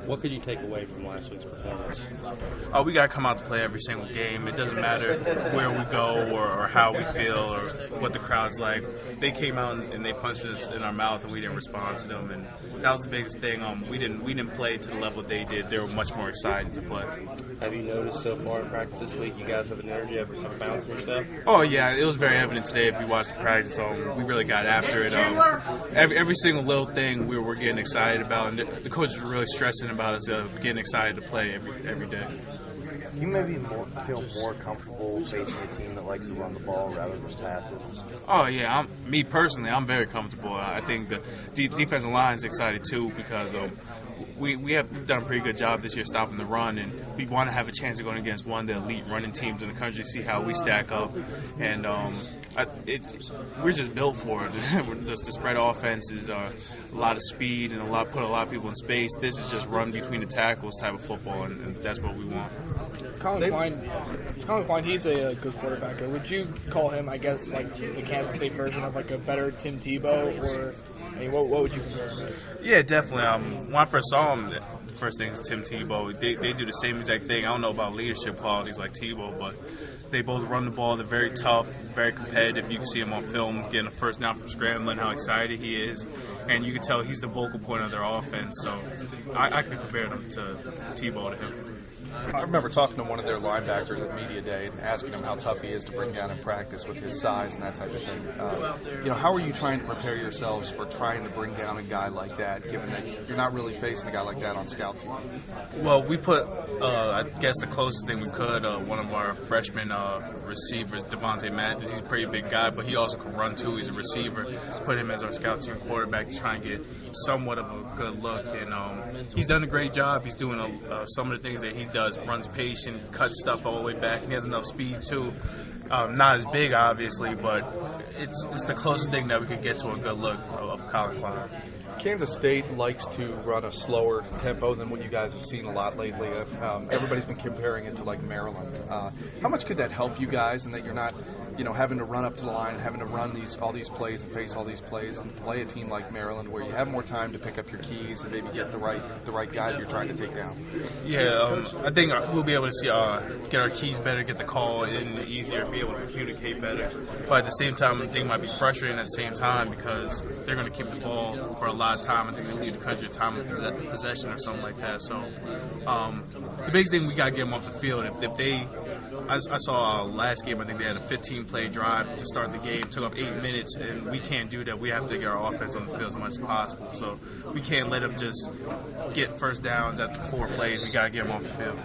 What could you take away from last week's performance? We got to come out to play every single game. It doesn't matter where we go or how we feel or what the crowd's like. They came out and they punched us in our mouth and we didn't respond to them, and that was the biggest thing. We didn't play to the level they did. They were much more excited to play. Have you noticed so far in practice this week you guys have an energy, have found some stuff? Oh yeah, it was very evident today. If you watched the practice, we really got after it. Every single little thing we were getting excited about, and the coach was really stressing about us getting excited to play every day. You maybe feel more comfortable facing a team that likes to run the ball rather than pass it? Oh yeah, me personally, I'm very comfortable. I think the defensive line is excited too because we have done a pretty good job this year stopping the run, and we want to have a chance of going against one of the elite running teams in the country, see how we stack up. And we're just built for it. The spread offense is a lot of speed and put a lot of people in space. This is just run between the tackles type of football, and that's what we want. Collin Klein, he's a good quarterback. Would you call him, I guess, like the Kansas State version of like a better Tim Tebow, or I mean, what would you compare him as? Yeah, definitely. When I first saw him, the first thing is Tim Tebow. They do the same exact thing. I don't know about leadership qualities like Tebow, but they both run the ball. They're very tough, very competitive. You can see him on film getting a first down from scrambling, how excited he is. And you can tell he's the vocal point of their offense. So I could compare them to Tebow to him. I remember talking to one of their linebackers at Media Day and asking him how tough he is to bring down in practice with his size and that type of thing. How are you trying to prepare yourselves for trying to bring down a guy like that, given that you're not really facing a guy like that on scout team? Well, we put, I guess, the closest thing we could, one of our freshman receivers, Devontae Mathis. He's a pretty big guy, but he also can run too. He's a receiver. Put him as our scout team quarterback to try and get somewhat of a good look. And he's done a great job. He's doing some of the things that he does, runs patient, cuts stuff all the way back, and he has enough speed too. Not as big, obviously, but it's the closest thing that we could get to a good look of Collin Klein. Kansas State likes to run a slower tempo than what you guys have seen a lot lately. Everybody's been comparing it to like Maryland. How much could that help you guys, in that you're not, having to run up to the line, having to run all these plays and face all these plays, and play a team like Maryland where you have more time to pick up your keys and maybe get the right guy that you're trying to take down? Yeah, I think we'll be able to see get our keys better, get the call in easier, be able to communicate better. But at the same time, I think it might be frustrating at the same time because they're going to keep the ball for a lot of time. I think they lead the country a time of possession or something like that. So the biggest thing, we got to get them off the field. If they, I saw last game, I think they had a 15-play drive to start the game, took up 8 minutes, and we can't do that. We have to get our offense on the field as much as possible. So we can't let them just get first downs after 4 plays. We got to get them off the field.